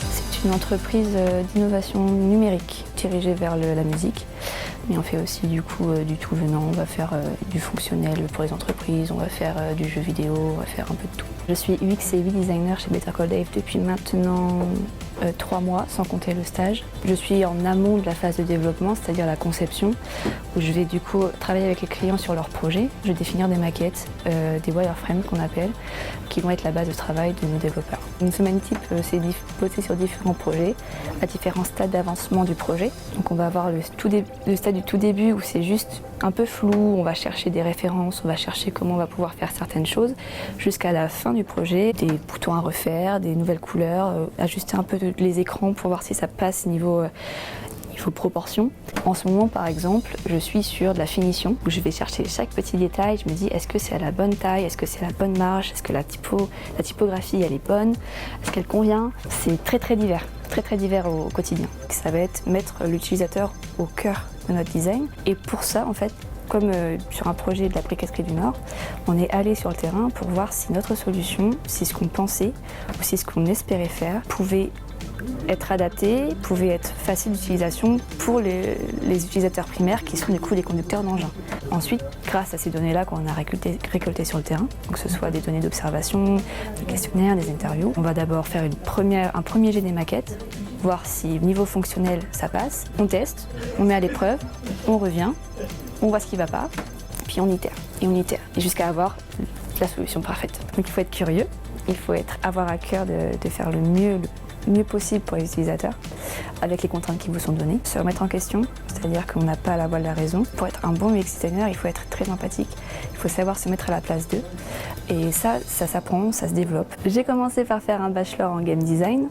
C'est une entreprise d'innovation numérique dirigée vers la musique. Mais on fait aussi du coup du tout venant, on va faire du fonctionnel pour les entreprises, on va faire du jeu vidéo, on va faire un peu de tout. Je suis UX et UI designer chez Better Call Dave depuis maintenant 3 mois, sans compter le stage. Je suis en amont de la phase de développement, c'est-à-dire la conception, où je vais du coup travailler avec les clients sur leurs projets. Je vais définir des maquettes, des wireframes qu'on appelle, qui vont être la base de travail de nos développeurs. Une semaine type, c'est bosser sur différents projets, à différents stades d'avancement du projet. Donc on va avoir le stade du tout début où c'est juste un peu flou, on va chercher des références, on va chercher comment on va pouvoir faire certaines choses, jusqu'à la fin du projet, des boutons à refaire, des nouvelles couleurs, ajuster un peu les écrans pour voir si ça passe niveau proportion. En ce moment, par exemple, je suis sur de la finition, où je vais chercher chaque petit détail, je me dis est-ce que c'est à la bonne taille, est-ce que c'est la bonne marge, est-ce que la typographie elle est bonne, est-ce qu'elle convient. C'est très divers au quotidien. Ça va être mettre l'utilisateur au cœur de notre design, et pour ça, en fait, comme sur un projet de la Briqueterie du Nord, on est allé sur le terrain pour voir si notre solution, si ce qu'on pensait ou si ce qu'on espérait faire pouvait être adapté, pouvait être facile d'utilisation pour les utilisateurs primaires qui sont du coup les conducteurs d'engins. Ensuite, grâce à ces données-là qu'on a récoltées sur le terrain, donc que ce soit des données d'observation, des questionnaires, des interviews, on va d'abord faire un premier jet des maquettes, voir si niveau fonctionnel ça passe, on teste, on met à l'épreuve, on revient, on voit ce qui ne va pas, puis on itère, et jusqu'à avoir la solution parfaite. Donc il faut être curieux, il faut avoir à cœur de faire le mieux possible pour les utilisateurs, avec les contraintes qui vous sont données. Se remettre en question, c'est-à-dire qu'on n'a pas la voix de la raison. Pour être un bon UX designer, il faut être très empathique, il faut savoir se mettre à la place d'eux. Et ça s'apprend, ça se développe. J'ai commencé par faire un bachelor en game design,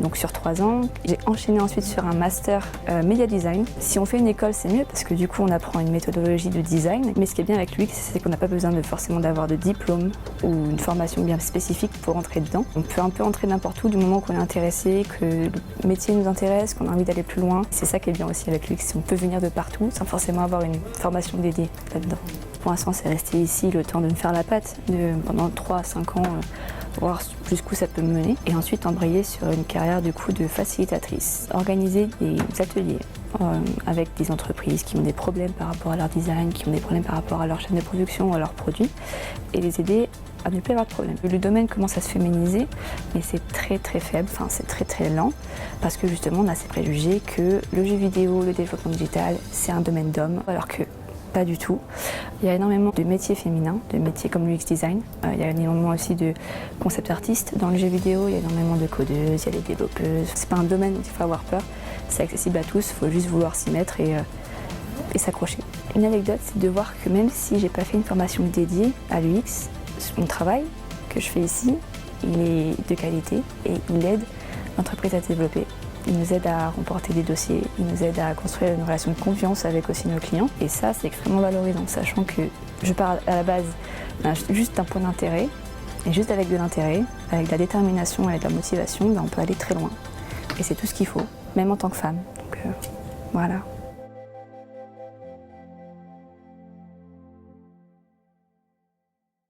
donc sur 3 ans. J'ai enchaîné ensuite sur un master media design. Si on fait une école, c'est mieux parce que du coup, on apprend une méthodologie de design. Mais ce qui est bien avec l'UX, c'est qu'on n'a pas besoin forcément d'avoir de diplôme ou une formation bien spécifique pour entrer dedans. On peut un peu entrer n'importe où du moment qu'on est intéressé, que le métier nous intéresse, qu'on a envie d'aller plus loin. C'est ça qui est bien aussi avec l'UX. On peut venir de partout sans forcément avoir une formation dédiée là-dedans. Pour l'instant, c'est rester ici le temps de me faire la patte pendant 3 à 5 ans, voir jusqu'où ça peut me mener. Et ensuite, embrayer sur une carrière du coup de facilitatrice. Organiser des ateliers avec des entreprises qui ont des problèmes par rapport à leur design, qui ont des problèmes par rapport à leur chaîne de production ou à leurs produits, et les aider à ne plus avoir de problème. Le domaine commence à se féminiser, mais c'est très faible, c'est très lent, parce que justement, on a ces préjugés que le jeu vidéo, le développement digital, c'est un domaine d'hommes, alors que pas du tout. Il y a énormément de métiers féminins, de métiers comme l'UX design. Il y a énormément aussi de concept artistes dans le jeu vidéo. Il y a énormément de codeuses, il y a des développeuses. C'est pas un domaine où il faut avoir peur. C'est accessible à tous. Il faut juste vouloir s'y mettre et s'accrocher. Une anecdote, c'est de voir que même si j'ai pas fait une formation dédiée à l'UX, mon travail que je fais ici, il est de qualité et il aide l'entreprise à se développer. Il nous aide à remporter des dossiers, il nous aide à construire une relation de confiance avec aussi nos clients. Et ça, c'est extrêmement valorisant, sachant que je pars à la base juste d'un point d'intérêt. Et juste avec de l'intérêt, avec de la détermination, avec de la motivation, on peut aller très loin. Et c'est tout ce qu'il faut, même en tant que femme. Donc voilà.